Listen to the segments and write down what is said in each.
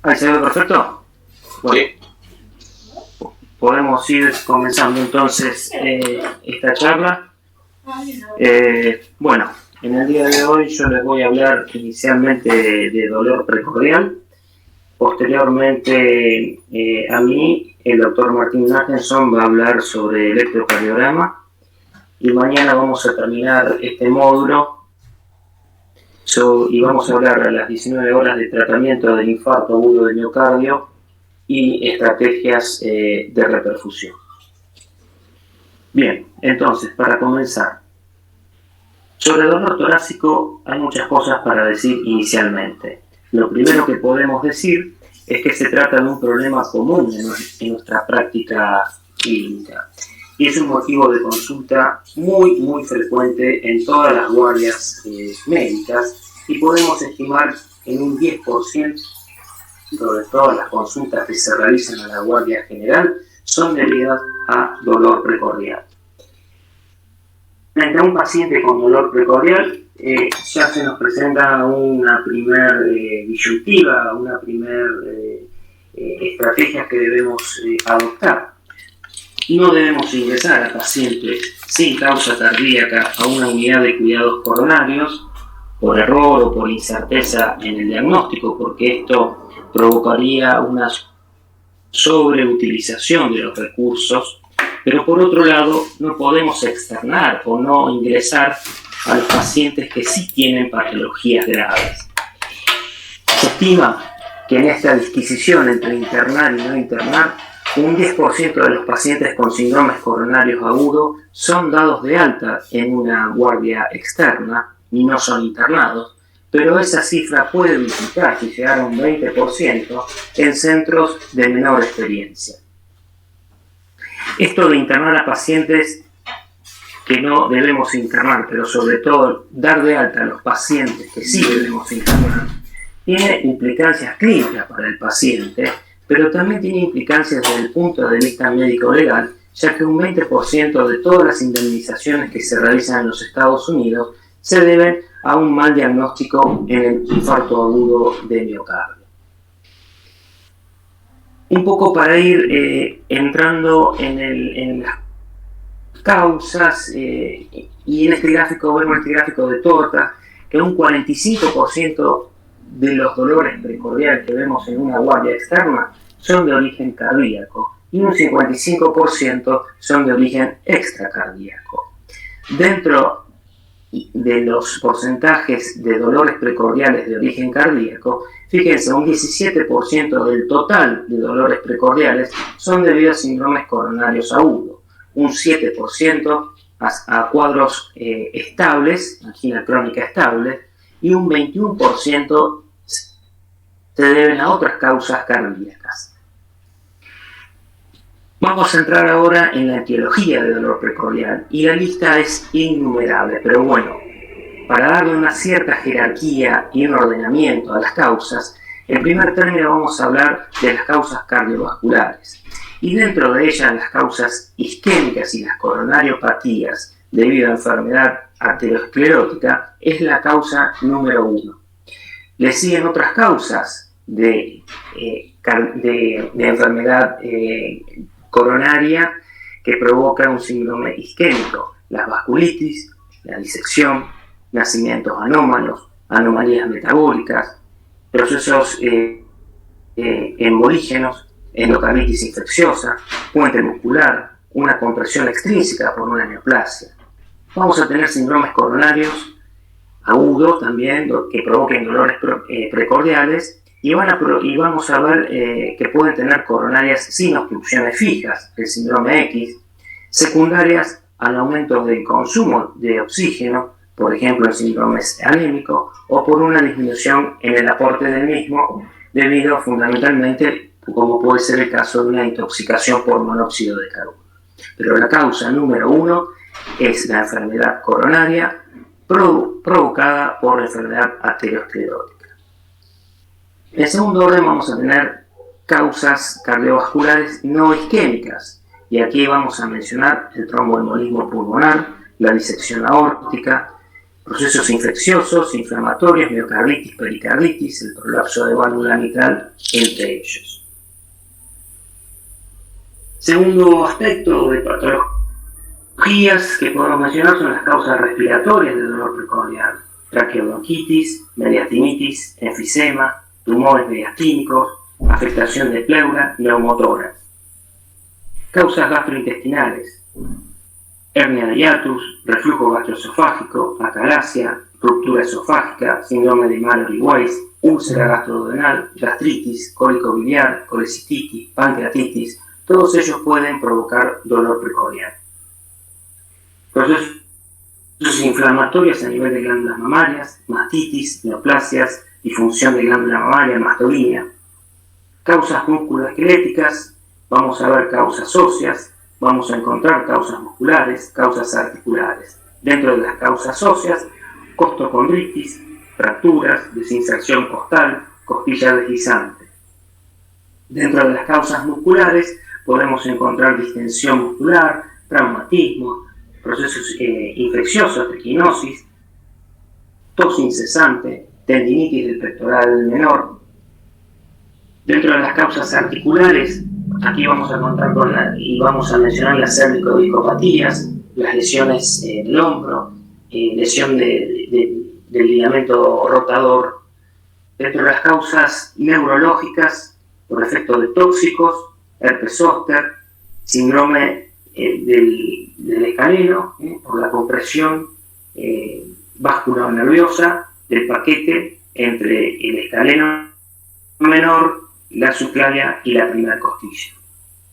¿Ahí se ve perfecto? Bueno, Sí. podemos ir comenzando entonces esta charla. Bueno, en el día de hoy yo les voy a hablar inicialmente de dolor precordial. Posteriormente a mí, el doctor Martín Nathanson va a hablar sobre electrocardiograma. Y mañana vamos a terminar este módulo y vamos a hablar a las 19 horas de tratamiento del infarto agudo del miocardio y estrategias de reperfusión. Bien, entonces, para comenzar, sobre el dolor torácico hay muchas cosas para decir inicialmente. Lo primero que podemos decir es que se trata de un problema común en nuestra práctica clínica y es un motivo de consulta muy frecuente en todas las guardias médicas, y podemos estimar en un 10% de todas las consultas que se realizan a la guardia general son debidas a dolor precordial. Frente a un paciente con dolor precordial, ya se nos presenta una primer disyuntiva, una primer estrategia que debemos adoptar. No debemos ingresar a pacientes sin causa cardíaca a una unidad de cuidados coronarios por error o por incerteza en el diagnóstico, porque esto provocaría una sobreutilización de los recursos. Pero por otro lado, no podemos externar o no ingresar a los pacientes que sí tienen patologías graves. Se estima que en esta disquisición entre internar y no internar, un 10% de los pacientes con síndromes coronarios agudos son dados de alta en una guardia externa y no son internados, pero esa cifra puede duplicarse y llegar a un 20% en centros de menor experiencia. Esto de internar a pacientes que no debemos internar, pero sobre todo dar de alta a los pacientes que sí debemos internar, tiene implicancias clínicas para el paciente, pero también tiene implicancias desde el punto de vista médico-legal, ya que un 20% de todas las indemnizaciones que se realizan en los Estados Unidos se deben a un mal diagnóstico en el infarto agudo de miocardio. Un poco para ir entrando en las causas, y en este gráfico vemos este gráfico de torta, que un 45% de los dolores precordiales que vemos en una guardia externa son de origen cardíaco y un 55% son de origen extracardíaco. Dentro de los porcentajes de dolores precordiales de origen cardíaco, fíjense, un 17% del total de dolores precordiales son debidos a síndromes coronarios agudos, un 7% a cuadros estables, angina crónica estable, y un 21% se deben a otras causas cardíacas. Vamos a entrar ahora en la etiología del dolor precordial, y la lista es innumerable, pero bueno, para darle una cierta jerarquía y un ordenamiento a las causas, en primer término vamos a hablar de las causas cardiovasculares, y dentro de ellas las causas isquémicas y las coronariopatías debido a enfermedad arteriosclerótica es la causa número 1. Le siguen otras causas de enfermedad coronaria que provocan un síndrome isquémico: la vasculitis, la disección, nacimientos anómalos, anomalías metabólicas, procesos embolígenos, endocarditis infecciosa, puente muscular, una compresión extrínseca por una neoplasia. Vamos a tener síndromes coronarios agudos también que provoquen dolores precordiales, y vamos a ver que pueden tener coronarias sin obstrucciones fijas, el síndrome X, secundarias al aumento del consumo de oxígeno, por ejemplo el síndrome anémico, o por una disminución en el aporte del mismo, debido fundamentalmente, como puede ser el caso de una intoxicación por monóxido de carbono. Pero la causa número 1 es la enfermedad coronaria provocada por la enfermedad arteriosclerótica. En segundo orden vamos a tener causas cardiovasculares no isquémicas, y aquí vamos a mencionar el tromboembolismo pulmonar, la disección aórtica, procesos infecciosos, inflamatorios, miocarditis, pericarditis, el prolapso de válvula mitral, entre ellos. Segundo aspecto de patologías que podemos mencionar son las causas respiratorias del dolor precordial: traqueobronquitis, mediastinitis, enfisema, tumores mediastínicos, afectación de pleura, neumotórax. Causas gastrointestinales: hernia de hiatus, reflujo gastroesofágico, acalasia, ruptura esofágica, síndrome de Mallory-Weiss, úlcera gastroduodenal, gastritis, cólico biliar, colecistitis, pancreatitis. Todos ellos pueden provocar dolor precordial. Procesos inflamatorios a nivel de glándulas mamarias, mastitis, neoplasias, disfunción de glándula mamaria, mastodinia. Causas musculoesqueléticas: vamos a ver causas óseas, vamos a encontrar causas musculares, causas articulares. Dentro de las causas óseas, costocondritis, fracturas, desinserción costal, costilla deslizante. Dentro de las causas musculares podemos encontrar distensión muscular, traumatismo, procesos infecciosos, triquinosis, tos incesante, tendinitis del pectoral menor. Dentro de las causas articulares, aquí vamos a contar y vamos a mencionar las cervicodiscopatías, las lesiones del hombro, lesión del ligamento rotador. Dentro de las causas neurológicas, por efecto de tóxicos, herpes zóster, síndrome del escaleno, por la compresión vascular-nerviosa del paquete entre el escaleno menor, la subclavia y la primera costilla.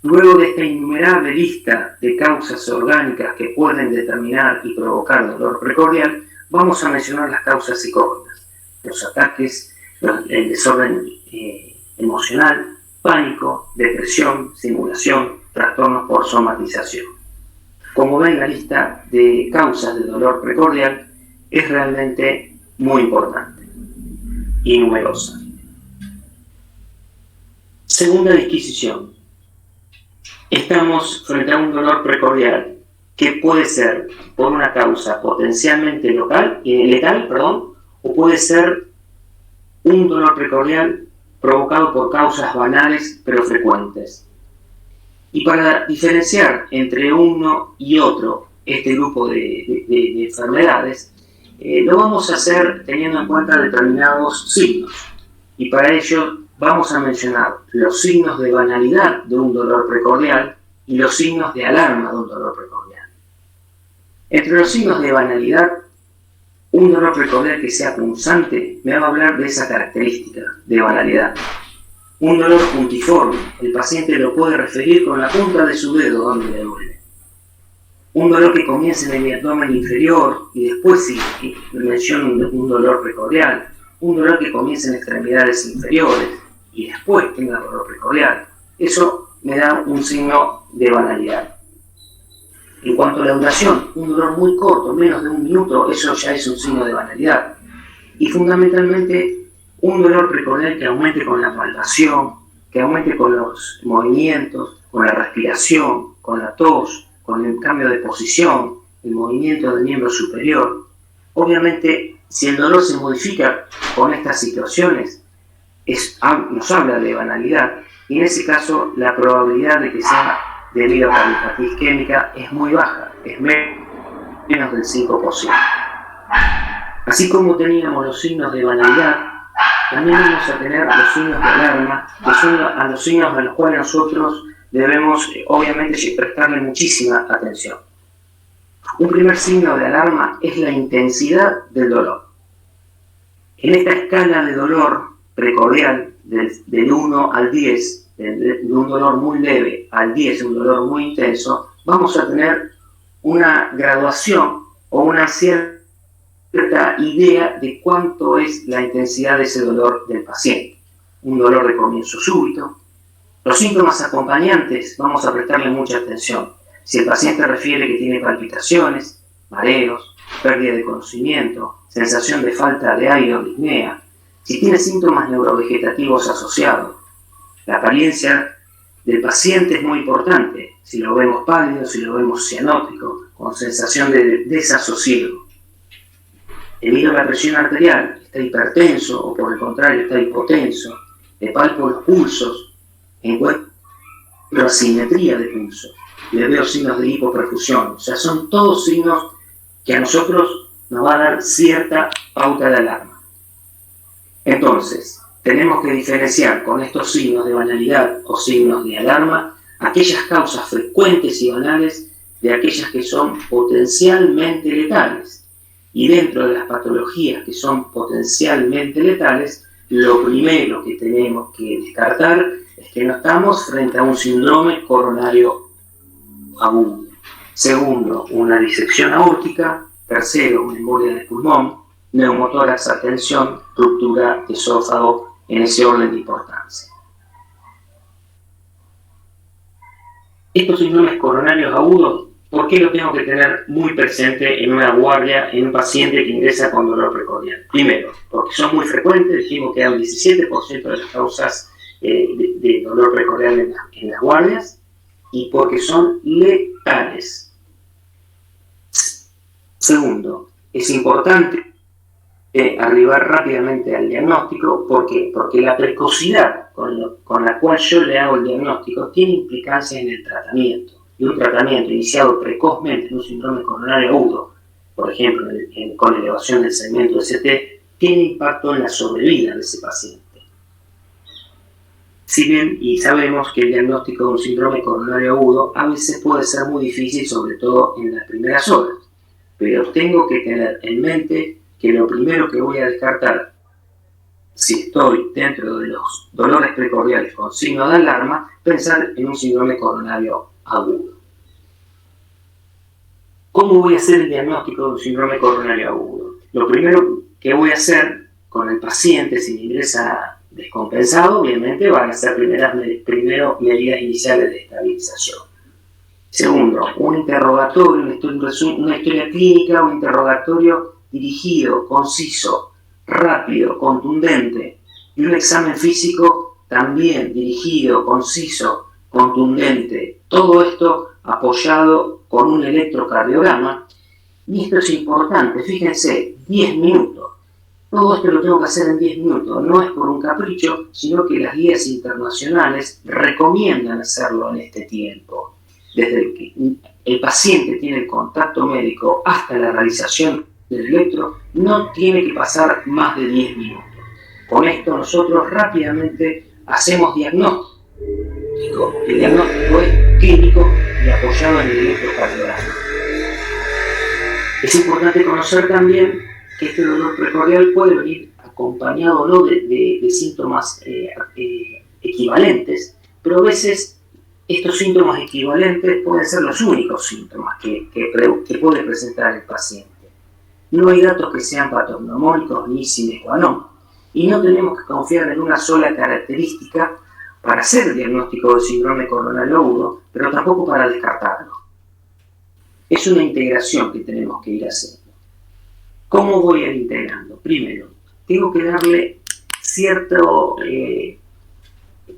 Luego de esta innumerable lista de causas orgánicas que pueden determinar y provocar dolor precordial, vamos a mencionar las causas psicógenas: los ataques, el desorden emocional, pánico, depresión, simulación, trastornos por somatización. Como ven, la lista de causas de dolor precordial es realmente muy importante y numerosa. Segunda disquisición. Estamos frente a un dolor precordial que puede ser por una causa potencialmente letal, o puede ser un dolor precordial provocado por causas banales pero frecuentes. Y para diferenciar entre uno y otro este grupo de enfermedades, lo vamos a hacer teniendo en cuenta determinados signos. Y para ello vamos a mencionar los signos de banalidad de un dolor precordial y los signos de alarma de un dolor precordial. Entre los signos de banalidad, un dolor precordial que sea punzante me va a hablar de esa característica de banalidad. Un dolor puntiforme, el paciente lo puede referir con la punta de su dedo donde le duele. Un dolor que comience en el abdomen inferior y después si menciono un dolor precordial. Un dolor que comience en extremidades inferiores y después tenga dolor precordial. Eso me da un signo de banalidad. En cuanto a la duración, un dolor muy corto, menos de 1 minuto, eso ya es un signo de banalidad. Y fundamentalmente, un dolor precordial que aumente con la palpación, que aumente con los movimientos, con la respiración, con la tos, con el cambio de posición, el movimiento del miembro superior. Obviamente, si el dolor se modifica con estas situaciones, nos habla de banalidad, y en ese caso la probabilidad de que sea debido a cardiopatía isquémica es muy baja, es menos del 5%. Así como teníamos los signos de banalidad, también vamos a tener los signos de alarma, que son a los signos a los cuales nosotros debemos obviamente prestarle muchísima atención. Un primer signo de alarma es la intensidad del dolor. En esta escala de dolor precordial, del 1 al 10, de un dolor muy leve al 10, un dolor muy intenso, vamos a tener una graduación o una cierta idea de cuánto es la intensidad de ese dolor del paciente. Un dolor de comienzo súbito. Los síntomas acompañantes vamos a prestarle mucha atención. Si el paciente refiere que tiene palpitaciones, mareos, pérdida de conocimiento, sensación de falta de aire o disnea, si tiene síntomas neurovegetativos asociados. La apariencia del paciente es muy importante. Si lo vemos pálido, si lo vemos cianótico, con sensación de desasosiego. mido la presión arterial, está hipertenso o por el contrario está hipotenso, le palpo los pulsos, encuentro asimetría de pulso, le veo signos de hipoperfusión, o sea, son todos signos que a nosotros nos va a dar cierta pauta de alarma. Entonces, tenemos que diferenciar con estos signos de banalidad o signos de alarma aquellas causas frecuentes y banales de aquellas que son potencialmente letales. Y dentro de las patologías que son potencialmente letales, lo primero que tenemos que descartar es que no estamos frente a un síndrome coronario agudo. Segundo, una disección aórtica. Tercero, una embolia de pulmón. Neumotórax, atención, ruptura de esófago, en ese orden de importancia. Estos síndromes coronarios agudos, ¿por qué lo tengo que tener muy presente en una guardia en un paciente que ingresa con dolor precordial? Primero, porque son muy frecuentes, dijimos que hay un 17% de las causas de dolor precordial en las guardias, y porque son letales. Segundo, es importante arribar rápidamente al diagnóstico. ¿Por qué? Porque la precocidad con la cual yo le hago el diagnóstico tiene implicancias en el tratamiento. Y un tratamiento iniciado precozmente en un síndrome coronario agudo, por ejemplo, con elevación del segmento de ST, tiene impacto en la sobrevida de ese paciente. Si bien, y sabemos que el diagnóstico de un síndrome coronario agudo a veces puede ser muy difícil, sobre todo en las primeras horas, pero tengo que tener en mente que lo primero que voy a descartar, si estoy dentro de los dolores precordiales con signo de alarma, pensar en un síndrome coronario agudo. ¿Cómo voy a hacer el diagnóstico de un síndrome coronario agudo? Lo primero que voy a hacer con el paciente, si me ingresa descompensado, obviamente van a ser primero medidas iniciales de estabilización. Segundo, un interrogatorio, una historia clínica, un interrogatorio dirigido, conciso, rápido, contundente, y un examen físico también dirigido, conciso, contundente. Todo esto apoyado con un electrocardiograma. Y esto es importante, fíjense, 10 minutos. Todo esto lo tengo que hacer en 10 minutos, no es por un capricho, sino que las guías internacionales recomiendan hacerlo en este tiempo. Desde que el paciente tiene el contacto médico hasta la realización del electro, no tiene que pasar más de 10 minutos. Con esto nosotros rápidamente hacemos diagnóstico. El diagnóstico es clínico y apoyado en el electrocardiograma. Es importante conocer también que este dolor precordial puede venir acompañado no de síntomas equivalentes, pero a veces estos síntomas equivalentes pueden ser los únicos síntomas que puede presentar el paciente. No hay datos que sean patognomónicos ni sine qua non, y no tenemos que confiar en una sola característica para hacer el diagnóstico del síndrome coronario agudo, pero tampoco para descartarlo. Es una integración que tenemos que ir haciendo. ¿Cómo voy a ir integrando? Primero, tengo que darle cierto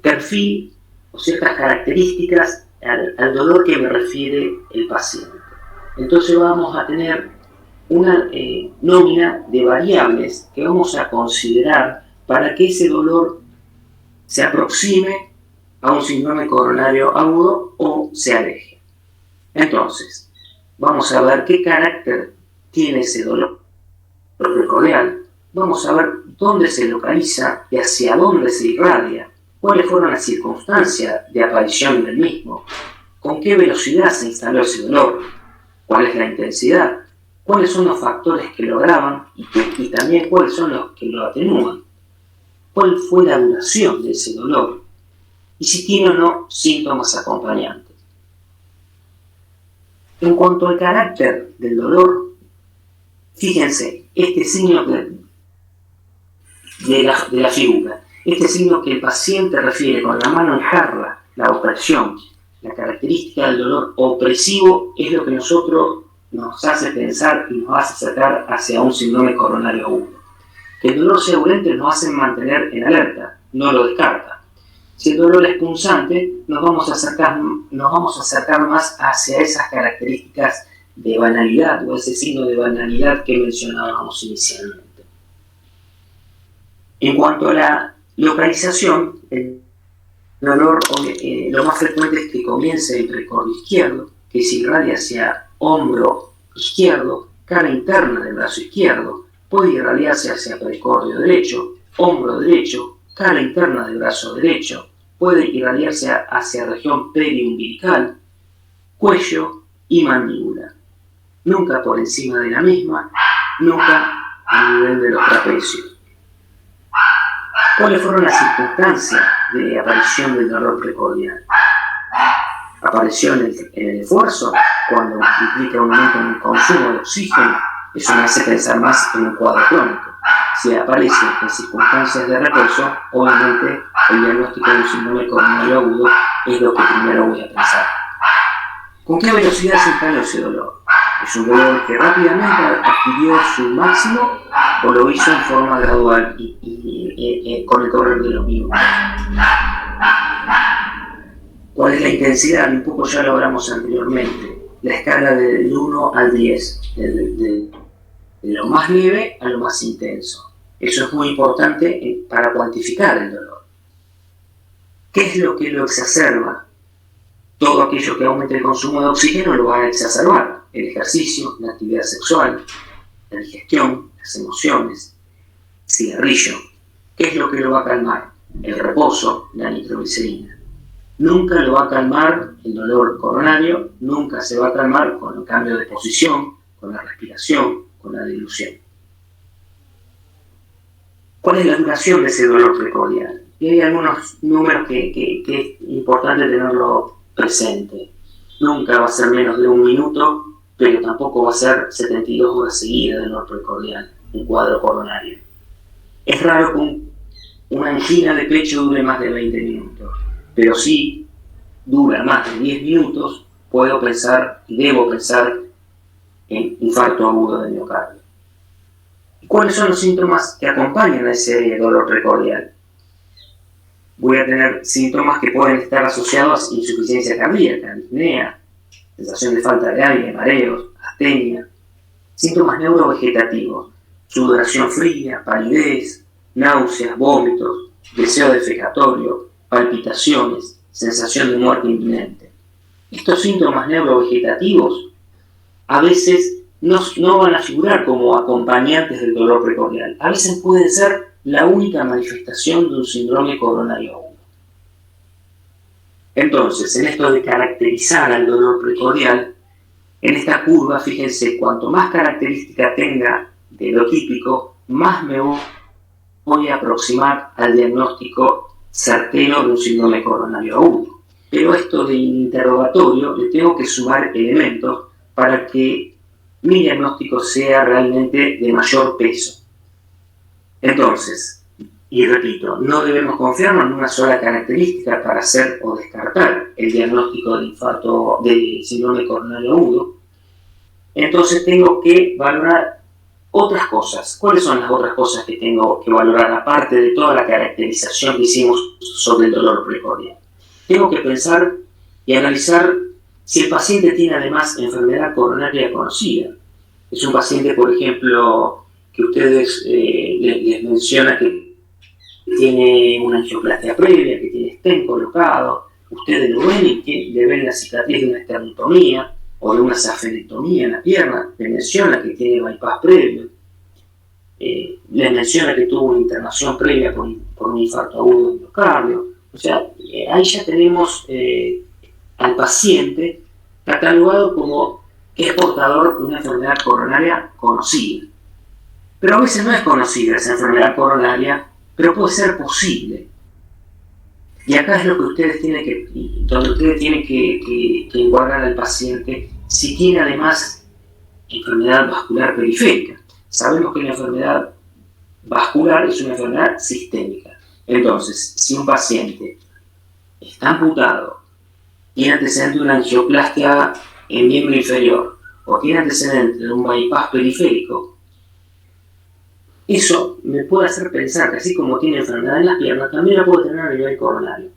perfil o ciertas características al dolor que me refiere el paciente. Entonces vamos a tener una nómina de variables que vamos a considerar para que ese dolor se aproxime a un síndrome coronario agudo o se aleje. Entonces, vamos a ver qué carácter tiene ese dolor precordial, vamos a ver dónde se localiza y hacia dónde se irradia, cuáles fueron las circunstancias de aparición del mismo, con qué velocidad se instaló ese dolor, cuál es la intensidad, cuáles son los factores que lo agravan y también cuáles son los que lo atenúan, cuál fue la duración de ese dolor y si tiene o no síntomas acompañantes. En cuanto al carácter del dolor, fíjense, este signo de la figura, este signo que el paciente refiere con la mano en jarra, la opresión, la característica del dolor opresivo es lo que nosotros nos hace pensar y nos hace acercar hacia un síndrome coronario agudo. Que el dolor sea urgente nos hace mantener en alerta, no lo descarta. Si el dolor es punzante, nos vamos a acercar más hacia esas características de banalidad o ese signo de banalidad que mencionábamos inicialmente. En cuanto a la localización, el dolor lo más frecuente es que comience en precordio izquierdo, que se irradia hacia hombro izquierdo, cara interna del brazo izquierdo, puede irradiarse hacia precordio derecho, hombro derecho, cara interna del brazo derecho, puede irradiarse hacia región periumbilical, cuello y mandíbula. Nunca por encima de la misma, nunca a nivel de los trapecios. ¿Cuáles fueron las circunstancias de aparición del dolor precordial? Apareció en el esfuerzo, cuando implica un aumento en el consumo de oxígeno. Eso me hace pensar más en un cuadro crónico. Si aparece en circunstancias de reposo, obviamente el diagnóstico de un síndrome coronario agudo es lo que primero voy a pensar. ¿Con qué velocidad se instaló ese dolor? ¿Es un dolor que rápidamente adquirió su máximo o lo hizo en forma gradual y con el correr de los minutos? ¿Cuál es la intensidad? Un poco ya lo hablamos anteriormente. La escala del 1 al 10, de lo más leve a lo más intenso. Eso es muy importante para cuantificar el dolor. ¿Qué es lo que lo exacerba? Todo aquello que aumente el consumo de oxígeno lo va a exacerbar. El ejercicio, la actividad sexual, la digestión, las emociones, cigarrillo. ¿Qué es lo que lo va a calmar? El reposo, la nitroglicerina. Nunca lo va a calmar el dolor coronario, nunca se va a calmar con el cambio de posición, con la respiración, con la dilución. ¿Cuál es la duración de ese dolor precordial? Y hay algunos números que es importante tenerlo presente. Nunca va a ser menos de 1 minuto, pero tampoco va a ser 72 horas seguidas de dolor precordial, un cuadro coronario. Es raro que una angina de pecho dure más de 20 minutos, pero si dura más de 10 minutos, puedo pensar y debo pensar en infarto agudo de miocardio. ¿Cuáles son los síntomas que acompañan a ese dolor precordial? Voy a tener síntomas que pueden estar asociados a insuficiencia cardíaca, disnea, sensación de falta de aire, mareos, astenia, síntomas neurovegetativos, sudoración fría, palidez, náuseas, vómitos, deseo defecatorio, palpitaciones, sensación de muerte inminente. Estos síntomas neurovegetativos a veces no van a figurar como acompañantes del dolor precordial. A veces pueden ser la única manifestación de un síndrome coronario agudo. Entonces, en esto de caracterizar al dolor precordial, en esta curva, fíjense, cuanto más característica tenga de lo típico, más me voy a aproximar al diagnóstico certero de un síndrome coronario agudo. Pero esto de interrogatorio le tengo que sumar elementos para que mi diagnóstico sea realmente de mayor peso. Entonces, y repito, no debemos confiarnos en una sola característica para hacer o descartar el diagnóstico de infarto de síndrome coronario agudo. Entonces tengo que valorar otras cosas. ¿Cuáles son las otras cosas que tengo que valorar aparte de toda la caracterización que hicimos sobre el dolor precordial? Tengo que pensar y analizar si el paciente tiene además enfermedad coronaria conocida. Es un paciente, por ejemplo, que ustedes les menciona que tiene una angioplastia previa, que tiene stent colocado, ustedes lo ven y le ven la cicatriz de una esternotomía o de una safenectomía en la pierna, le menciona que tiene bypass previo, le menciona que tuvo una internación previa por un infarto agudo de miocardio. O sea, ahí ya tenemos al paciente catalogado como que es portador de una enfermedad coronaria conocida. Pero a veces no es conocida esa enfermedad coronaria, pero puede ser posible. Y acá es lo que ustedes tienen que encuadrar al paciente si tiene además enfermedad vascular periférica. Sabemos que la enfermedad vascular es una enfermedad sistémica. Entonces, si un paciente está amputado, tiene antecedente de una angioplastia en miembro inferior o tiene antecedente de un bypass periférico, eso me puede hacer pensar que así como tiene enfermedad en las piernas, también la puede tener a nivel coronario.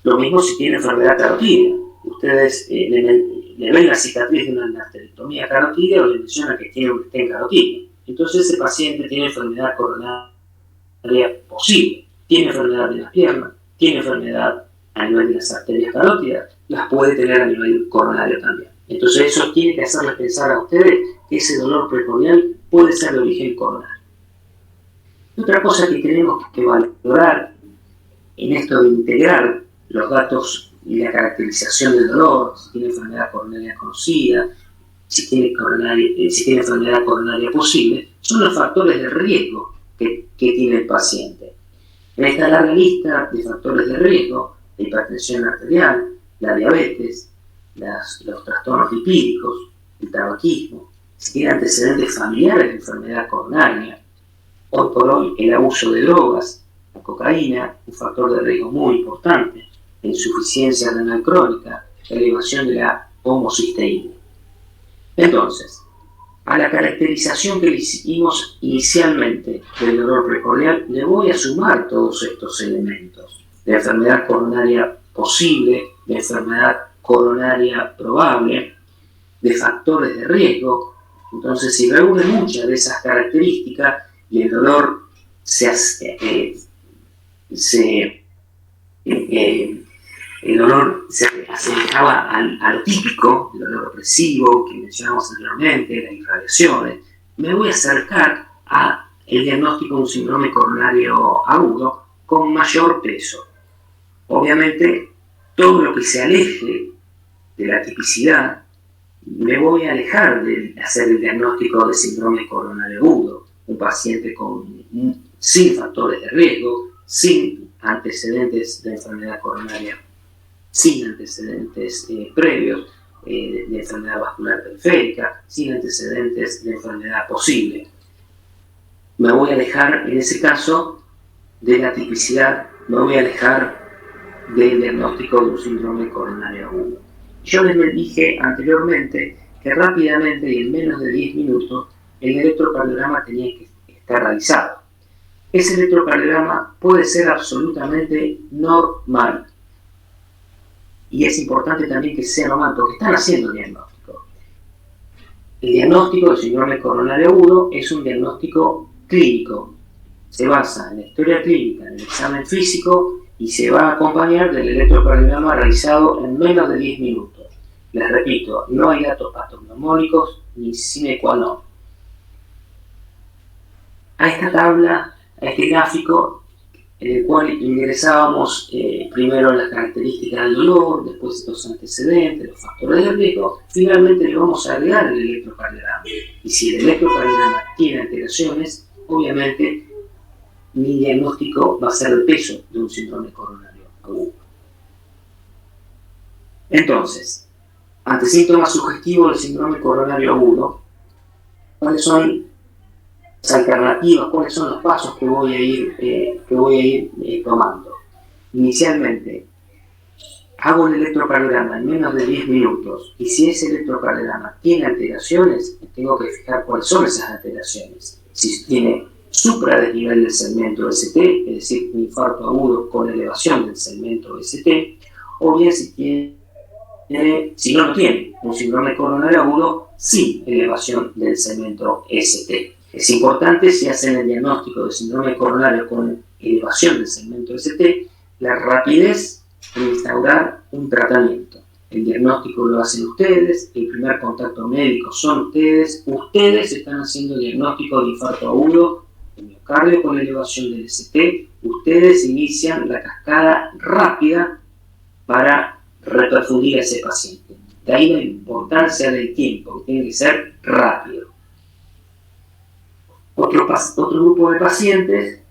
Lo mismo si tiene enfermedad carotídea. Ustedes le le ven la cicatriz de una arterectomía carotídea o le menciona que tiene un stent carotídeo. Entonces ese paciente tiene enfermedad coronaria posible, tiene enfermedad de las piernas, tiene enfermedad a nivel de las arterias carótidas, las puede tener a nivel coronario también. Entonces eso tiene que hacerles pensar a ustedes que ese dolor precordial puede ser de origen coronario. Otra cosa que tenemos que valorar en esto de integrar los datos y la caracterización del dolor, si tiene enfermedad coronaria conocida, si tiene enfermedad coronaria posible, son los factores de riesgo que tiene el paciente. En esta larga lista de factores de riesgo, la hipertensión arterial, la diabetes, los trastornos lipídicos, el tabaquismo, si tiene antecedentes familiares de enfermedad coronaria, hoy por hoy el abuso de drogas, la cocaína, un factor de riesgo muy importante, la insuficiencia renal crónica, la elevación de la homocisteína. Entonces, a la caracterización que le hicimos inicialmente del dolor precordial, le voy a sumar todos estos elementos de enfermedad coronaria posible, de enfermedad coronaria probable, de factores de riesgo. Entonces, si reúne muchas de esas características y el dolor se asemejaba a lo típico, el dolor opresivo que mencionamos anteriormente, las irradiaciones, me voy a acercar al diagnóstico de un síndrome coronario agudo con mayor peso. Obviamente, todo lo que se aleje de la tipicidad, me voy a alejar de hacer el diagnóstico de síndrome coronario agudo, un paciente sin factores de riesgo, sin antecedentes de enfermedad coronaria, sin antecedentes previos de enfermedad vascular periférica, sin antecedentes de enfermedad posible. Me voy a alejar, en ese caso, de la tipicidad, me voy a alejar del diagnóstico de un síndrome coronario agudo. Yo les dije anteriormente que rápidamente y en menos de 10 minutos el electrocardiograma tenía que estar realizado. Ese electrocardiograma puede ser absolutamente normal. Y es importante también que sea normal, porque están haciendo el diagnóstico. El diagnóstico de síndrome coronario agudo es un diagnóstico clínico. Se basa en la historia clínica, en el examen físico y se va a acompañar del electrocardiograma realizado en menos de 10 minutos. Les repito, no hay datos patognomónicos ni sine qua non. A esta tabla, a este gráfico, en el cual ingresábamos primero las características del dolor, después los antecedentes, los factores de riesgo, finalmente le vamos a agregar el electrocardiograma. Y si el electrocardiograma tiene alteraciones, obviamente mi diagnóstico va a ser el peso de un síndrome coronario agudo. Entonces, ante síntomas sugestivos del síndrome coronario agudo, ¿cuáles son las alternativas? ¿Cuáles son los pasos que voy a ir tomando? Inicialmente, hago el electrocardiograma en menos de 10 minutos y si ese electrocardiograma tiene alteraciones, tengo que fijar cuáles son esas alteraciones. Si tiene supradesnivel del segmento ST, es decir, un infarto agudo con elevación del segmento ST, o bien si no lo tiene, un síndrome coronario agudo sin elevación del segmento ST. Es importante, si hacen el diagnóstico de síndrome coronario con elevación del segmento ST, la rapidez en instaurar un tratamiento. El diagnóstico lo hacen ustedes, el primer contacto médico son ustedes están haciendo el diagnóstico de infarto agudo de miocardio con elevación del ST, ustedes inician la cascada rápida para reperfundir a ese paciente. De ahí la importancia del tiempo, que tiene que ser rápido. Otro grupo de pacientes,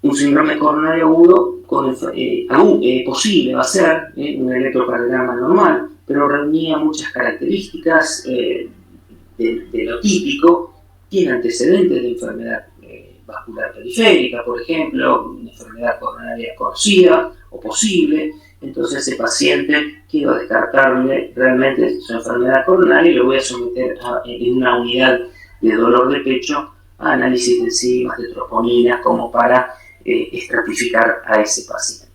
un síndrome coronario agudo posible va a ser un electrocardiograma normal, pero reunía muchas características de lo típico. Tiene antecedentes de enfermedad vascular periférica, por ejemplo, una enfermedad coronaria conocida o posible. Entonces ese paciente quiero descartarle realmente su enfermedad coronaria y lo voy a someter en una unidad de dolor de pecho a análisis de enzimas, de troponina, como para estratificar a ese paciente.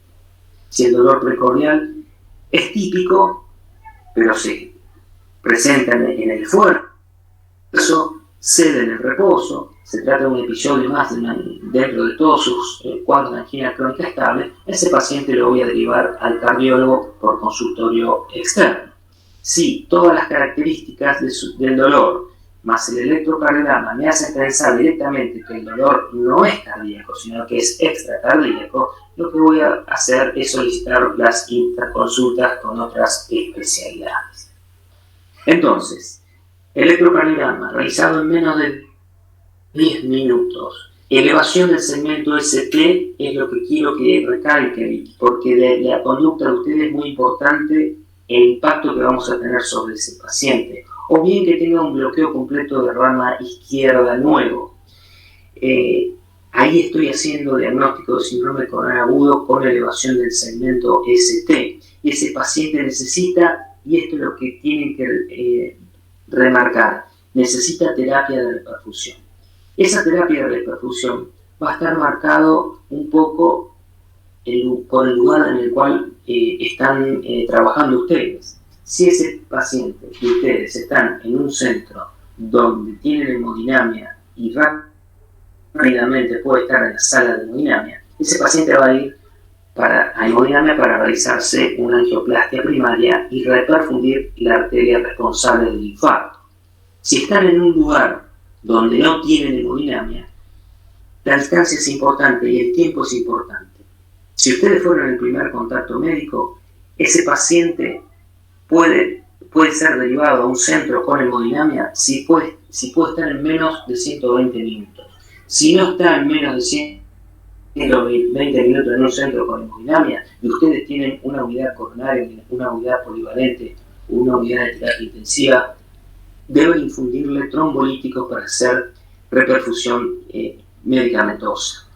Si el dolor precordial es típico, pero se presentan en el esfuerzo, ceden en el reposo. Se trata de un episodio más dentro de todos sus cuadros de angina crónica estable. Ese paciente lo voy a derivar al cardiólogo por consultorio externo. Si todas las características del dolor más el electrocardiograma me hacen pensar directamente que el dolor no es cardíaco, sino que es extracardíaco, lo que voy a hacer es solicitar las interconsultas con otras especialidades. Entonces, electrocardiograma realizado en menos de 10 minutos. Elevación del segmento ST es lo que quiero que recalquen, porque de la conducta de ustedes es muy importante el impacto que vamos a tener sobre ese paciente. O bien que tenga un bloqueo completo de rama izquierda nuevo. Ahí estoy haciendo diagnóstico de síndrome coronario agudo con elevación del segmento ST. Y ese paciente necesita, y esto es lo que tienen que remarcar, necesita terapia de reperfusión. Esa terapia de reperfusión va a estar marcado un poco por el lugar en el cual están trabajando ustedes. Si ese paciente y ustedes están en un centro donde tienen hemodinamia y rápidamente puede estar en la sala de hemodinamia, ese paciente va a ir a hemodinamia para realizarse una angioplastia primaria y reperfundir la arteria responsable del infarto. Si están en un lugar donde no tienen hemodinamia, la distancia es importante y el tiempo es importante. Si ustedes fueron el primer contacto médico, ese paciente puede ser derivado a un centro con hemodinamia si puede estar en menos de 120 minutos. Si no está en menos de 120 minutos en un centro con hemodinamia y ustedes tienen una unidad coronaria, una unidad polivalente, una unidad de terapia intensiva, deben infundirle trombolíticos para hacer reperfusión medicamentosa.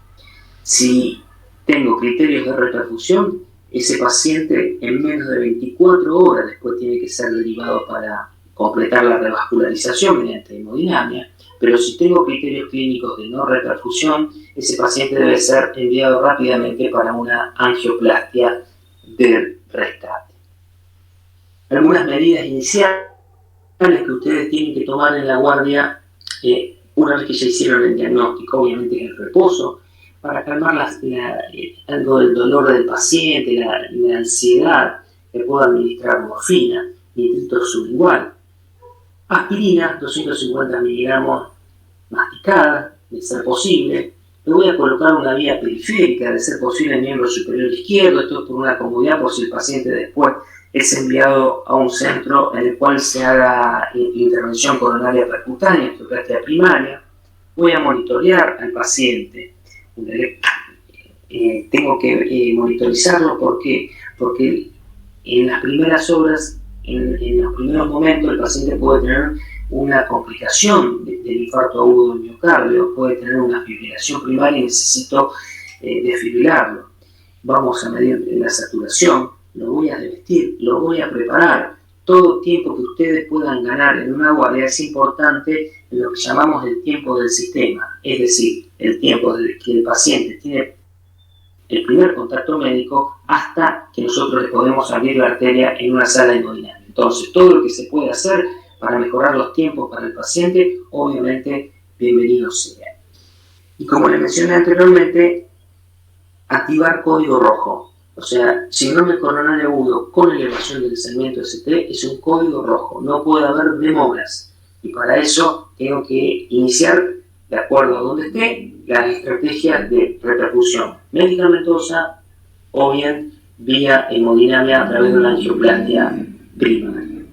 Si tengo criterios de reperfusión, ese paciente en menos de 24 horas después tiene que ser derivado para completar la revascularización mediante hemodinamia, pero si tengo criterios clínicos de no reperfusión, ese paciente debe ser enviado rápidamente para una angioplastia de rescate. Algunas medidas iniciales que ustedes tienen que tomar en la guardia una vez que ya hicieron el diagnóstico, obviamente en el reposo, para calmar algo del dolor del paciente, la ansiedad, que puedo administrar morfina, nitrito sublingual, aspirina, 250 miligramos masticada, de ser posible. Le voy a colocar una vía periférica, de ser posible, en el miembro superior izquierdo. Esto es por una comodidad, por si el paciente después es enviado a un centro en el cual se haga intervención coronaria percutánea, angioplastia primaria. Voy a monitorear al paciente. Tengo que monitorizarlo porque en las primeras horas, en los primeros momentos, el paciente puede tener una complicación del infarto agudo del miocardio, puede tener una fibrilación primaria y necesito desfibrilarlo. Vamos a medir la saturación, lo voy a revestir, lo voy a preparar. Todo tiempo que ustedes puedan ganar en una guardia es importante en lo que llamamos el tiempo del sistema, es decir, el tiempo desde que el paciente tiene el primer contacto médico hasta que nosotros le podemos abrir la arteria en una sala de hemodinamia. Entonces, todo lo que se puede hacer para mejorar los tiempos para el paciente, obviamente, bienvenido sea. Y como les mencioné anteriormente, activar código rojo. O sea, síndrome coronario agudo con elevación del segmento ST es un código rojo, no puede haber demoras. Y para eso tengo que iniciar, de acuerdo a donde esté, las estrategias de reperfusión medicamentosa o bien vía hemodinamia a través de una angioplastia primaria.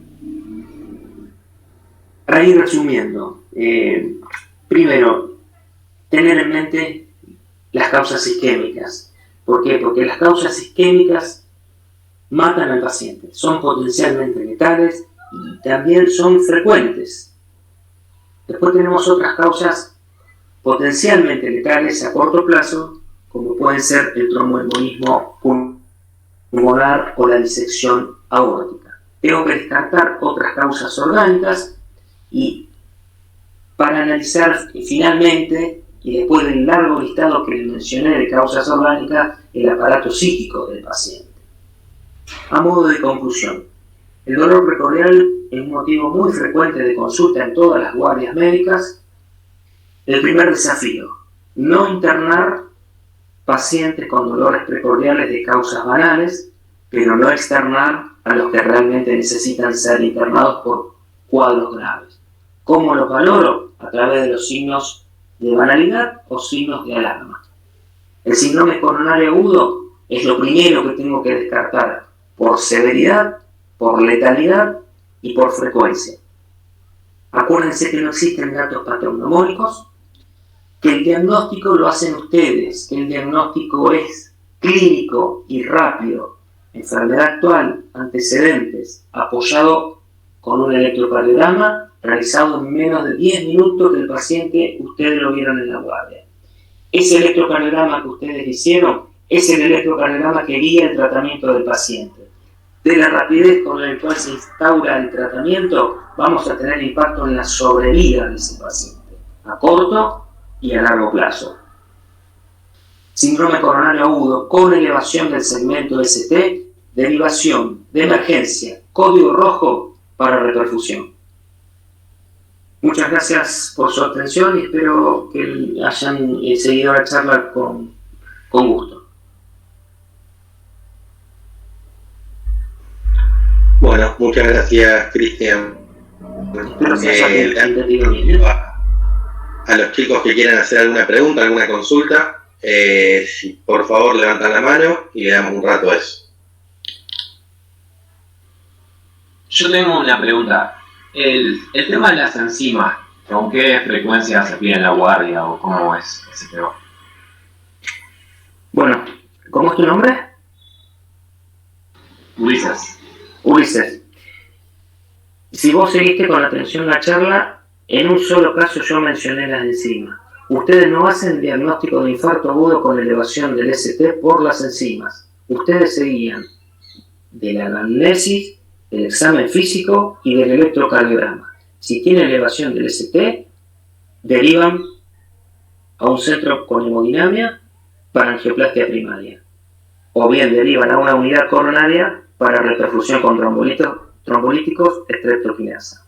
Para ir resumiendo, primero, tener en mente las causas isquémicas. ¿Por qué? Porque las causas isquémicas matan al paciente, son potencialmente letales y también son frecuentes. Después tenemos otras causas potencialmente letales a corto plazo, como pueden ser el tromboembolismo pulmonar o la disección aórtica. Tengo que descartar otras causas orgánicas y para analizar finalmente, y después del largo listado que les mencioné de causas orgánicas, el aparato psíquico del paciente. A modo de conclusión, El dolor precordial es un motivo muy frecuente de consulta en todas las guardias médicas. El primer desafío: no internar pacientes con dolores precordiales de causas banales, pero no externar a los que realmente necesitan ser internados por cuadros graves. ¿Cómo los valoro? A través de los signos de banalidad o signos de alarma. El síndrome coronario agudo es lo primero que tengo que descartar por severidad, por letalidad y por frecuencia. Acuérdense que no existen datos patognomónicos, que el diagnóstico lo hacen ustedes, que el diagnóstico es clínico y rápido, enfermedad actual, antecedentes, apoyado con un electrocardiograma realizado en menos de 10 minutos del paciente, ustedes lo vieron en la guardia. Ese electrocardiograma que ustedes hicieron es el electrocardiograma que guía el tratamiento del paciente. De la rapidez con la cual se instaura el tratamiento, vamos a tener impacto en la sobrevida de ese paciente, a corto y a largo plazo. Síndrome coronario agudo con elevación del segmento ST, derivación de emergencia, código rojo para reperfusión. Muchas gracias por su atención y espero que hayan seguido la charla con gusto. Bueno, muchas gracias, Cristian. Espero que haya entendido bien. A los chicos que quieran hacer alguna pregunta, alguna consulta, si por favor levantan la mano y le damos un rato a eso. Yo tengo una pregunta. El tema de las enzimas, ¿con qué frecuencia se pide en la guardia o cómo es ese tema? Bueno, ¿cómo es tu nombre? Ulises. Ulises. Si vos seguiste con atención la charla, en un solo caso yo mencioné las enzimas. Ustedes no hacen diagnóstico de infarto agudo con elevación del ST por las enzimas. Ustedes seguían de la anamnesis, del examen físico y del electrocardiograma. Si tiene elevación del ST, derivan a un centro con hemodinamia para angioplastia primaria. O bien derivan a una unidad coronaria para reperfusión con trombolíticos streptokinasa.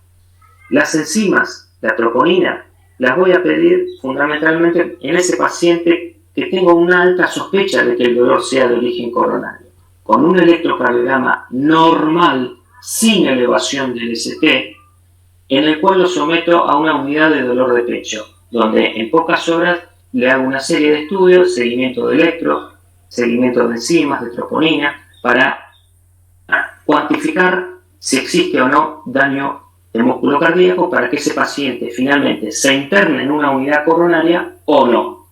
Las enzimas, la troponina, las voy a pedir fundamentalmente en ese paciente que tengo una alta sospecha de que el dolor sea de origen coronario. Con un electrocardiograma normal, sin elevación del ST, en el cual lo someto a una unidad de dolor de pecho, donde en pocas horas le hago una serie de estudios, seguimiento de electro, seguimiento de enzimas, de troponina, para cuantificar si existe o no daño del músculo cardíaco para que ese paciente finalmente se interne en una unidad coronaria o no.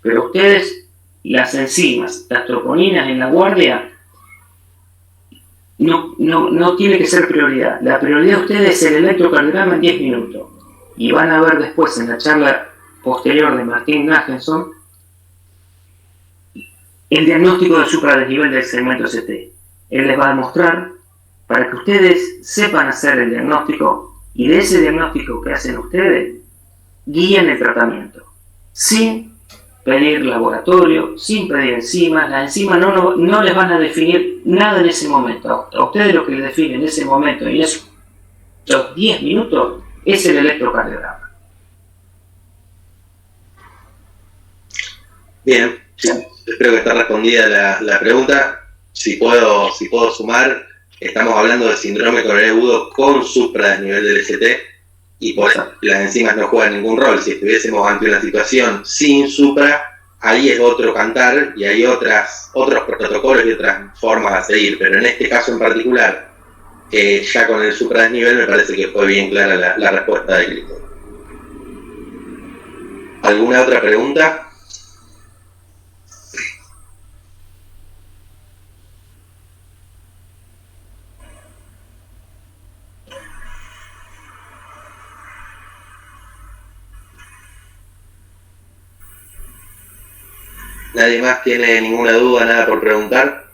Pero ustedes, las enzimas, las troponinas en la guardia, no tiene que ser prioridad. La prioridad de ustedes es el electrocardiograma en 10 minutos. Y van a ver después en la charla posterior de Martín Nagenson el diagnóstico del supradesnivel del segmento ST. Él les va a mostrar para que ustedes sepan hacer el diagnóstico y de ese diagnóstico que hacen ustedes guíen el tratamiento sin pedir laboratorio, sin pedir enzimas. Las enzimas no les van a definir nada en ese momento. A ustedes lo que les define en ese momento y en esos 10 minutos es el electrocardiograma. Bien, espero que esté respondida la pregunta. Si puedo sumar, estamos hablando de síndrome coronario agudo con supradesnivel del ST y por eso las enzimas no juegan ningún rol. Si estuviésemos ante una situación sin supra, ahí es otro cantar y hay otros protocolos y otras formas a seguir, pero en este caso en particular, ya con el supradesnivel me parece que fue bien clara la respuesta de Cristo. ¿Alguna otra pregunta? ¿Nadie más tiene ninguna duda, nada por preguntar?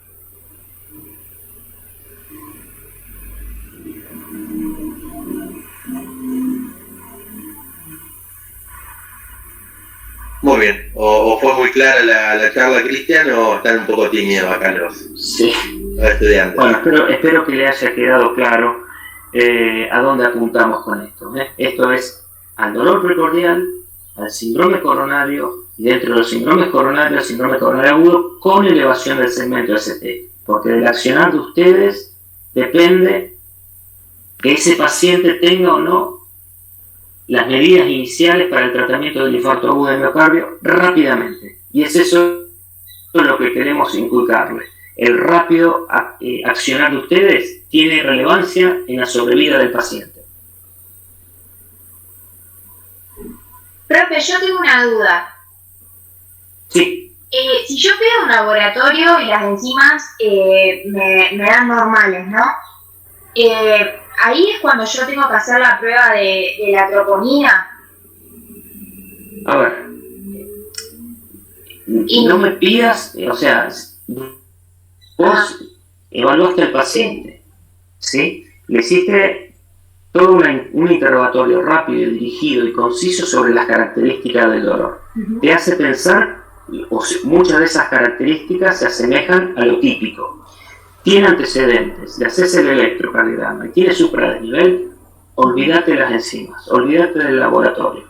Muy bien. ¿O fue muy clara la charla, Cristian, o están un poco tímidos acá los? Sí. los estudiantes. Bueno, espero que le haya quedado claro a dónde apuntamos con esto. Esto es al dolor precordial, al síndrome coronario, y dentro de los síndromes coronarios, el síndrome coronario agudo con elevación del segmento ST. Porque del accionar de ustedes depende que ese paciente tenga o no las medidas iniciales para el tratamiento del infarto agudo de miocardio rápidamente. Y es eso lo que queremos inculcarle. El rápido accionar de ustedes tiene relevancia en la sobrevida del paciente. Profe, yo tengo una duda. Sí. Si yo pido un laboratorio y las enzimas me dan normales, ¿no? Ahí es cuando yo tengo que hacer la prueba de la troponina. A ver. No me pidas, o sea, vos evaluaste al paciente, ¿sí? Le hiciste todo un interrogatorio rápido, dirigido y conciso sobre las características del dolor. Te hace pensar, muchas de esas características se asemejan a lo típico. Tiene antecedentes, le haces el electrocardiograma y tiene supradesnivel, olvídate de las enzimas, olvídate del laboratorio.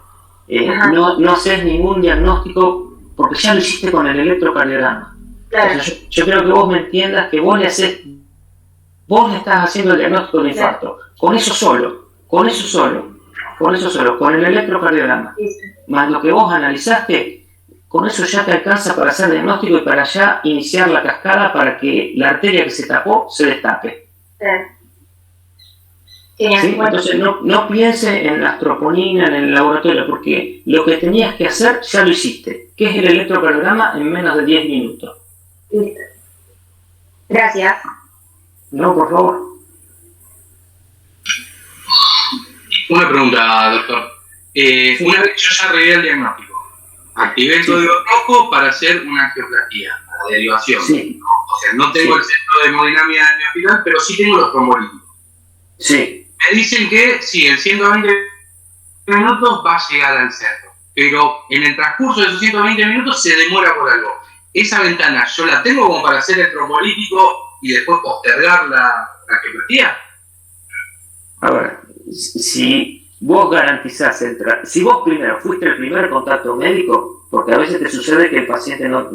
No haces ningún diagnóstico porque ya lo hiciste con el electrocardiograma. Claro. O sea, yo creo que vos me entiendas que vos le estás haciendo el diagnóstico de infarto. Con eso solo, con el electrocardiograma. Más lo que vos analizaste, con eso ya te alcanza para hacer diagnóstico y para ya iniciar la cascada para que la arteria que se tapó se destape. ¿Sí? Entonces no piense en la troponina, en el laboratorio, porque lo que tenías que hacer ya lo hiciste, que es el electrocardiograma en menos de 10 minutos. Listo. Gracias. No, por favor. Una pregunta, doctor. Una vez que yo ya arreglé el diagnóstico, activé el código rojo para hacer una angioplastía, la derivación. Sí. O sea, no tengo el centro de hemodinamia en mi hospital, pero sí tengo los trombolíticos. Sí. Me dicen que sí, en 120 minutos va a llegar al centro, pero en el transcurso de esos 120 minutos se demora por algo. Esa ventana, ¿yo la tengo como para hacer el trombolítico y después postergar la angioplastía? A ver, si vos garantizás si vos primero fuiste el primer contacto médico, porque a veces te sucede que el paciente no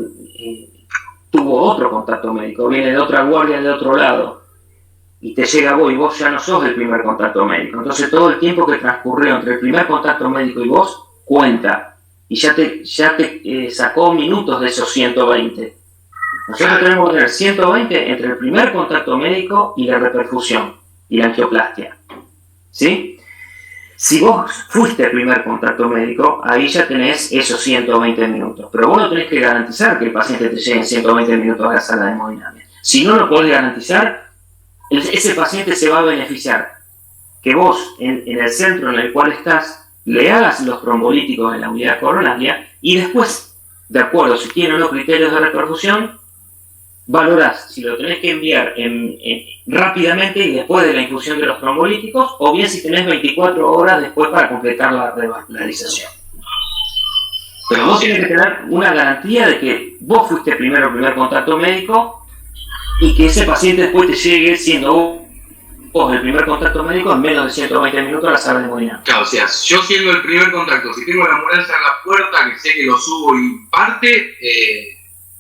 tuvo otro contacto médico, viene de otra guardia de otro lado, y te llega vos y vos ya no sos el primer contacto médico. Entonces todo el tiempo que transcurrió entre el primer contacto médico y vos cuenta, y ya te sacó minutos de esos 120. Nosotros tenemos que tener 120 entre el primer contacto médico y la reperfusión y la angioplastia. ¿Sí? Si vos fuiste el primer contacto médico, ahí ya tenés esos 120 minutos. Pero vos no tenés que garantizar que el paciente te llegue en 120 minutos a la sala de hemodinamia. Si no lo podés garantizar, ese paciente se va a beneficiar. Que vos, en el centro en el cual estás, le hagas los trombolíticos en la unidad coronaria y después, de acuerdo si tiene o no criterios de reperfusión, valorás si lo tenés que enviar rápidamente y después de la infusión de los trombolíticos, o bien si tenés 24 horas después para completar la revascularización. Pero vos tenés que tener una garantía de que vos fuiste primero el primer contacto médico y que ese paciente después te llegue siendo vos el primer contacto médico en menos de 120 minutos a la sala de hemodinamia. Claro, o sea, yo siendo el primer contacto, si tengo la ambulancia en la puerta, que sé que lo subo y parte,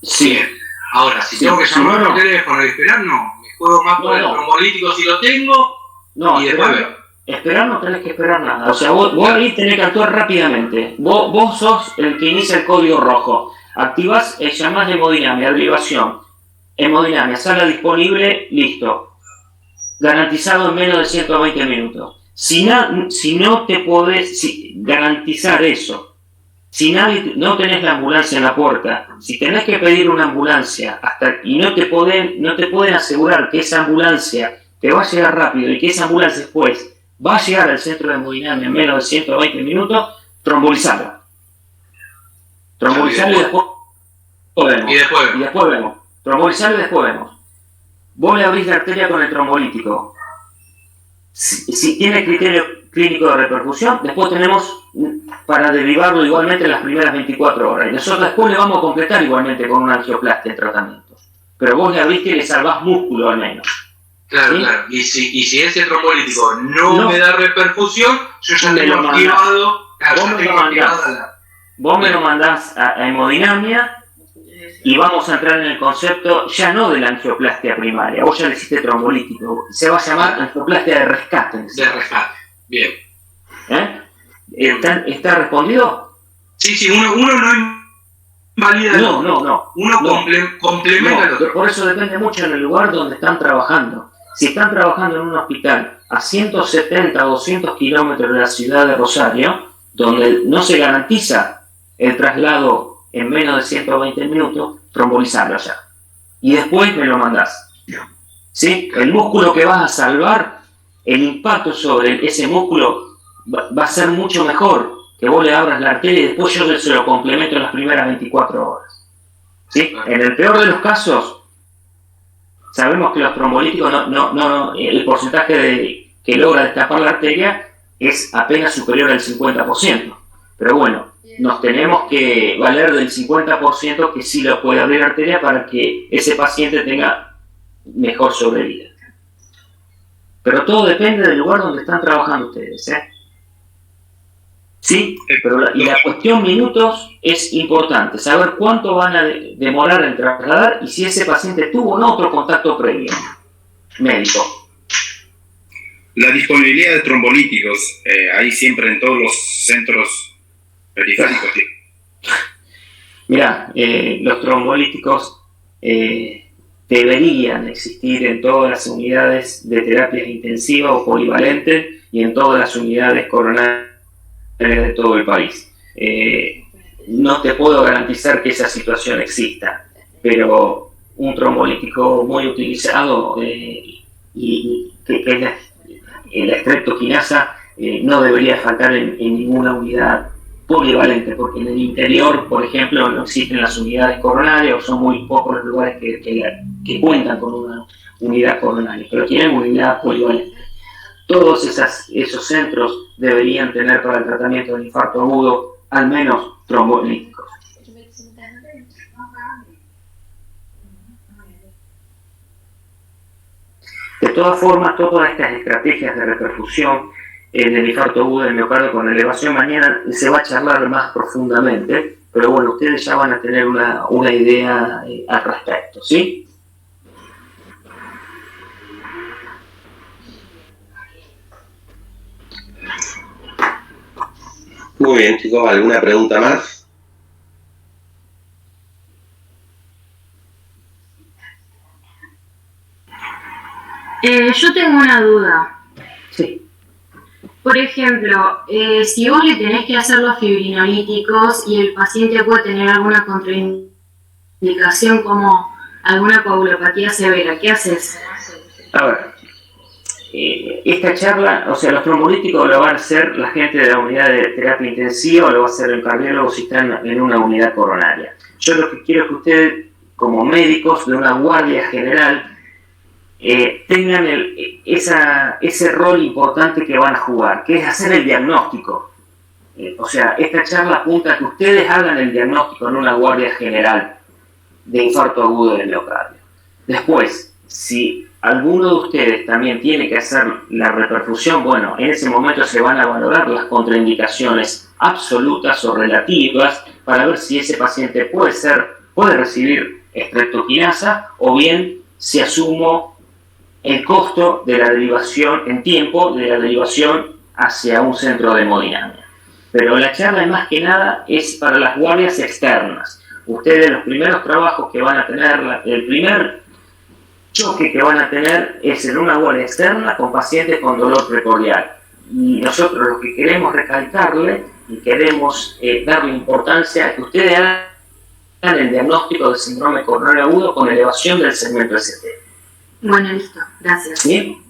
sí. Bien. Ahora, si tengo que llamar por teléfono y esperar, no. Me juego más por el trombolítico si lo tengo. No, y después veo. Esperar no tenés que esperar nada. O sea, vos ahí tenés que actuar rápidamente. Vos sos el que inicia el código rojo. Activás, llamás de hemodinamia, derivación. Hemodinamia, sala disponible, listo. Garantizado en menos de 120 minutos. Si no te podés garantizar eso, si no tenés la ambulancia en la puerta, si tenés que pedir una ambulancia y no te pueden asegurar que esa ambulancia te va a llegar rápido y que esa ambulancia después va a llegar al centro de hemodinamia en menos de 120 minutos, trombolizarla. Trombolizarla y después vemos. Trombolizarla y después vemos. Vos le abrís la arteria con el trombolítico. Si tiene criterio clínico de repercusión, después tenemos para derivarlo igualmente en las primeras 24 horas. Y nosotros después le vamos a completar igualmente con una angioplastia de tratamientos. pero vos le abriste y le salvás músculo al menos. Claro, ¿sí? claro. Y si ese trombolítico no me da repercusión, yo ya tengo activado. Vos me lo mandás a hemodinamia y vamos a entrar en el concepto ya no de la angioplastia primaria. Vos ya le hiciste trombolítico. Se va a llamar angioplastia de rescate. De rescate. Bien. ¿Está respondido? Sí, uno no invalida. No. Uno complementa al otro. Por eso depende mucho en el lugar donde están trabajando. Si están trabajando en un hospital a 170 o 200 kilómetros de la ciudad de Rosario, donde no se garantiza el traslado en menos de 120 minutos, trombolizarlo allá. Y después me lo mandás. ¿Sí? El músculo que vas a salvar, el impacto sobre ese músculo va a ser mucho mejor que vos le abras la arteria y después yo se lo complemento en las primeras 24 horas. ¿Sí? En el peor de los casos, sabemos que los trombolíticos el porcentaje que logra destapar la arteria es apenas superior al 50%. Pero bueno, nos tenemos que valer del 50% que sí lo puede abrir la arteria para que ese paciente tenga mejor sobrevida. Pero todo depende del lugar donde están trabajando ustedes, ¿eh? Sí, pero la cuestión minutos es importante, saber cuánto van a demorar en trasladar y si ese paciente tuvo o no otro contacto previo médico. La disponibilidad de trombolíticos, ahí siempre en todos los centros periféricos. Mirá, los trombolíticos deberían existir en todas las unidades de terapia intensiva o polivalente y en todas las unidades coronarias de todo el país. No te puedo garantizar que esa situación exista, pero un trombolítico muy utilizado y que es la streptokinasa no debería faltar en ninguna unidad polivalente, porque en el interior, por ejemplo, no existen las unidades coronarias o son muy pocos los lugares que cuentan con una unidad coronaria, pero tienen una unidad polivalente. Todos esos centros deberían tener para el tratamiento del infarto agudo al menos trombolíticos. De todas formas, todas estas estrategias de reperfusión en el infarto agudo del miocardio con elevación mañana se va a charlar más profundamente, pero bueno, ustedes ya van a tener una idea al respecto, ¿sí? Muy bien, chicos, ¿alguna pregunta más? Yo tengo una duda. Sí. Por ejemplo, si vos le tenés que hacer los fibrinolíticos y el paciente puede tener alguna contraindicación como alguna coagulopatía severa, ¿qué haces? A ver, esta charla, o sea, los trombolíticos lo van a hacer la gente de la unidad de terapia intensiva o lo va a hacer el cardiólogo si están en una unidad coronaria. Yo lo que quiero es que ustedes, como médicos de una guardia general, tengan ese rol importante que van a jugar, que es hacer el diagnóstico. O sea, esta charla apunta a que ustedes hagan el diagnóstico en una guardia general de infarto agudo del miocardio. Después, si alguno de ustedes también tiene que hacer la reperfusión, bueno, en ese momento se van a valorar las contraindicaciones absolutas o relativas para ver si ese paciente puede recibir streptokinasa o bien si asumo el costo de la derivación en tiempo, de la derivación hacia un centro de hemodinamia. Pero la charla más que nada es para las guardias externas. Ustedes los primeros trabajos que van a tener, el primer choque que van a tener es en una guardia externa con pacientes con dolor precordial. Y nosotros lo que queremos recalcarle y queremos darle importancia a que ustedes hagan el diagnóstico del síndrome coronario agudo con elevación del segmento ST. Bueno, listo, gracias. ¿Bien?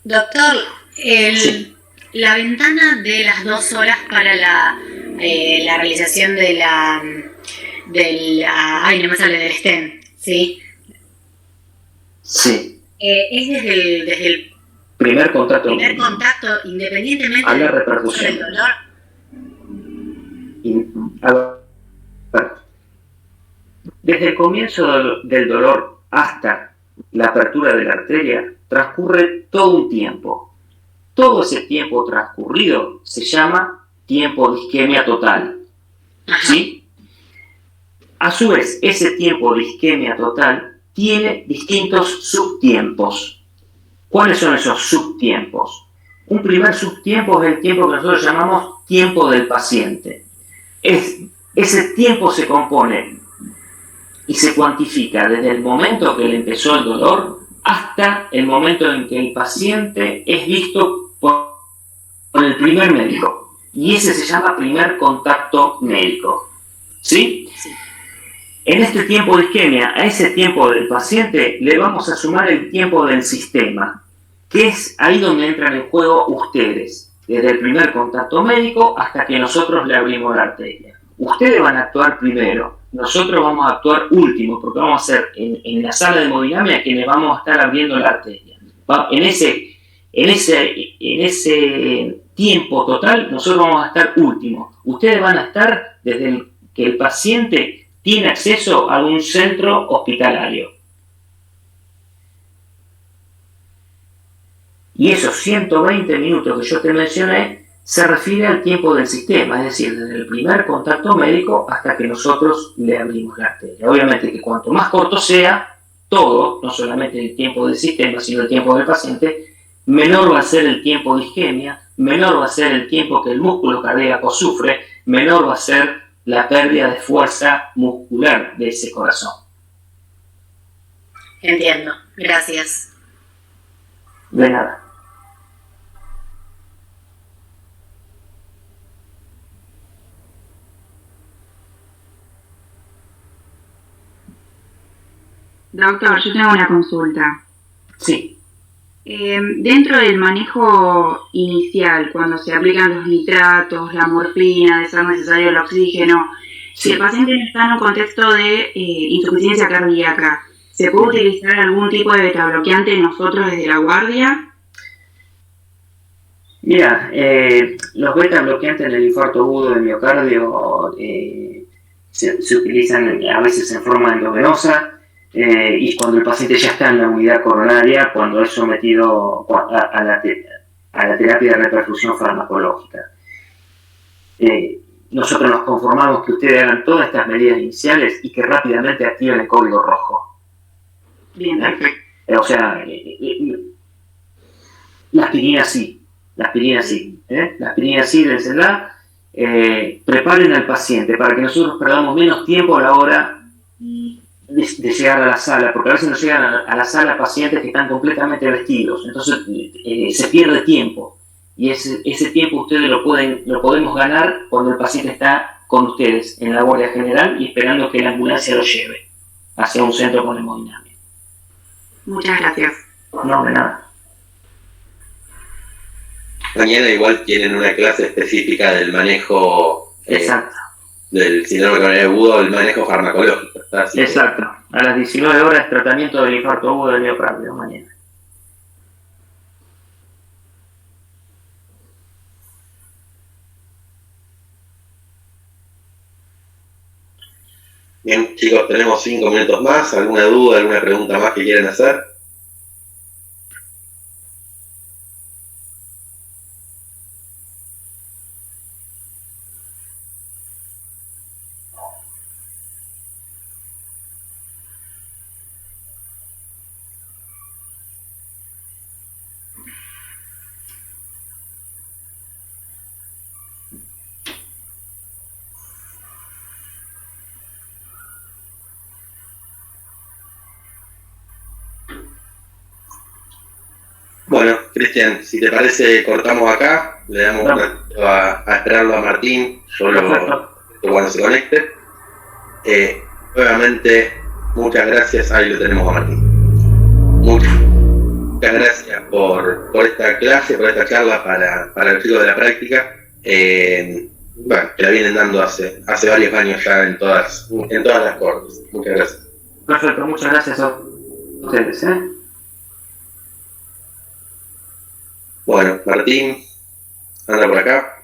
Doctor, Sí. la ventana de las 2 horas para la realización de ay, no me sale del stent, ¿sí? Sí. Es desde el Primer contacto. primer contacto, independientemente A la del repercusión. dolor. A ver, Desde el comienzo del dolor hasta la apertura de la arteria transcurre todo un tiempo. Todo ese tiempo transcurrido se llama tiempo de isquemia total. ¿Sí? A su vez, ese tiempo de isquemia total tiene distintos subtiempos. ¿Cuáles son esos subtiempos? Un primer subtiempo es el tiempo que nosotros llamamos tiempo del paciente. Ese tiempo se compone y se cuantifica desde el momento que le empezó el dolor hasta el momento en que el paciente es visto por el primer médico. Y ese se llama primer contacto médico. ¿Sí? En este tiempo de isquemia, a ese tiempo del paciente le vamos a sumar el tiempo del sistema, que es ahí donde entran en juego ustedes, desde el primer contacto médico hasta que nosotros le abrimos la arteria. Ustedes van a actuar primero, nosotros vamos a actuar último, porque vamos a ser en la sala de hemodinamia quienes vamos a estar abriendo la arteria. En ese tiempo total, nosotros vamos a estar últimos. Ustedes van a estar desde que el paciente tiene acceso a un centro hospitalario. Y esos 120 minutos que yo te mencioné se refiere al tiempo del sistema, es decir, desde el primer contacto médico hasta que nosotros le abrimos la arteria. Obviamente que cuanto más corto sea todo, no solamente el tiempo del sistema, sino el tiempo del paciente, menor va a ser el tiempo de isquemia, menor va a ser el tiempo que el músculo cardíaco sufre, menor va a ser la pérdida de fuerza muscular de ese corazón. Entiendo, gracias. De nada. Doctor, yo tengo una consulta. Sí. Dentro del manejo inicial, cuando se aplican los nitratos, la morfina, de ser necesario el oxígeno, si el paciente está en un contexto de insuficiencia cardíaca, ¿se puede utilizar algún tipo de betabloqueante nosotros desde la guardia? Mira, los betabloqueantes en el infarto agudo del miocardio se utilizan a veces en forma endovenosa. Y cuando el paciente ya está en la unidad coronaria, cuando es sometido a la terapia de reperfusión farmacológica. Nosotros nos conformamos que ustedes hagan todas estas medidas iniciales y que rápidamente activen el código rojo. Bien, perfecto. O sea, la aspirina sí. La aspirina sí, dénsela. Preparen al paciente para que nosotros perdamos menos tiempo a la hora de llegar a la sala, porque a veces nos llegan a la sala pacientes que están completamente vestidos, entonces se pierde tiempo, y ese tiempo ustedes lo podemos ganar cuando el paciente está con ustedes en la guardia general y esperando que la ambulancia lo lleve hacia un centro con hemodinamia. Muchas gracias. No, de nada. Mañana igual tienen una clase específica del manejo Exacto. del síndrome coronario agudo, el manejo farmacológico. Exacto. A las 19 horas tratamiento del infarto agudo del miocardio mañana. Bien, chicos, tenemos 5 minutos más. ¿Alguna duda, alguna pregunta más que quieran hacer? Bueno, Cristian, si te parece, cortamos acá, le damos un ratito a esperarlo a Martín, yo cuando se conecte. Nuevamente, muchas gracias, ahí lo tenemos a Martín. Muchas gracias por esta clase, por esta charla para los chicos de la práctica. Bueno, que la vienen dando hace varios años ya en todas las cortes. Muchas gracias. Perfecto, muchas gracias a ustedes. Bueno, Martín, anda por acá.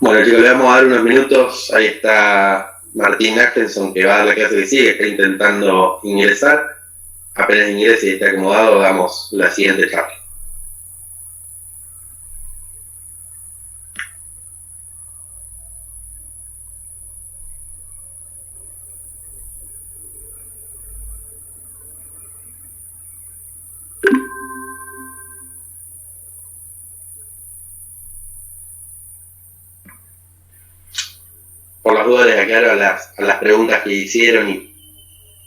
Bueno, chicos, le vamos a dar unos minutos. Ahí está Martín Nachtenson, que va a dar la clase que sigue, está intentando ingresar. Apenas ingrese y esté acomodado, damos la siguiente charla. Por las dudas les aclaro a las preguntas que hicieron y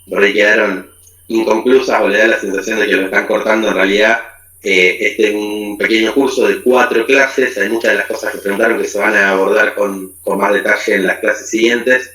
por ahí quedaron inconclusas o le da la sensación de que lo están cortando. En realidad, este es un pequeño curso de 4 clases. Hay muchas de las cosas que preguntaron que se van a abordar con más detalle en las clases siguientes.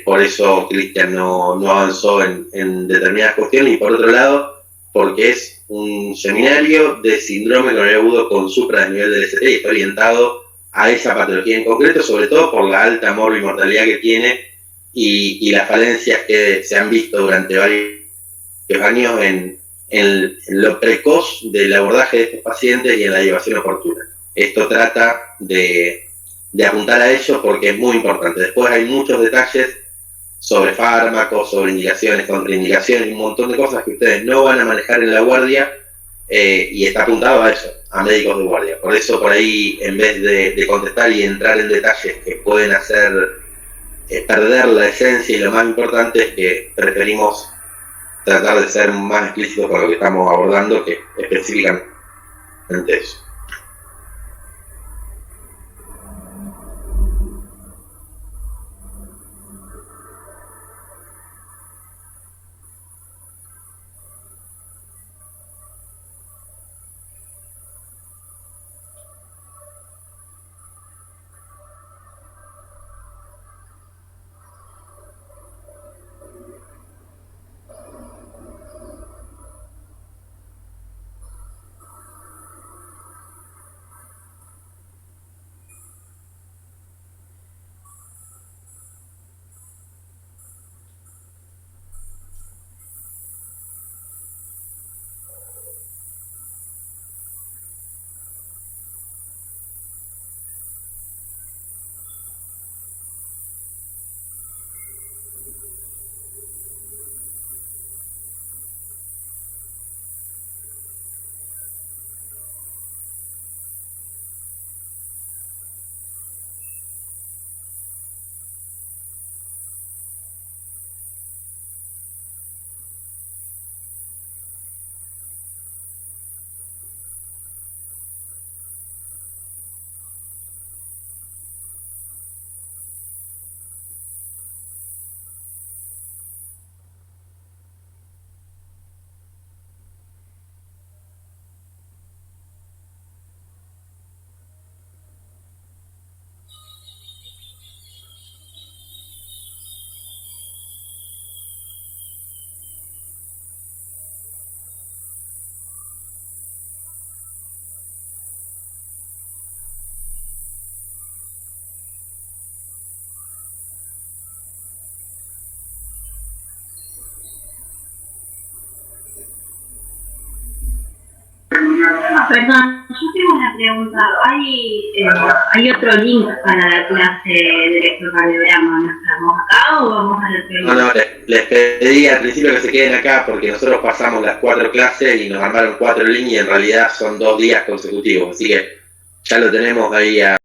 Por eso Cristian no avanzó en determinadas cuestiones. Y por otro lado, porque es un seminario de síndrome coronario agudo con supradesnivel del ST y está orientado a esa patología en concreto, sobre todo por la alta morbimortalidad que tiene y las falencias que se han visto durante varios años en lo precoz del abordaje de estos pacientes y en la llevación oportuna. Esto trata de apuntar a ello porque es muy importante. Después hay muchos detalles sobre fármacos, sobre indicaciones, contraindicaciones, un montón de cosas que ustedes no van a manejar en la guardia y está apuntado a eso, a médicos de guardia. Por eso por ahí, en vez de contestar y entrar en detalles que pueden hacer perder la esencia y lo más importante es que preferimos tratar de ser más explícitos con lo que estamos abordando que específicamente eso. Perdón, yo tengo una pregunta. ¿Hay otro link para la clase de electrocardiograma? ¿Nos quedamos acá o vamos a la pregunta? No, les pedí al principio que se queden acá porque nosotros pasamos las 4 clases y nos armaron 4 links y en realidad son 2 días consecutivos. Así que ya lo tenemos ahí a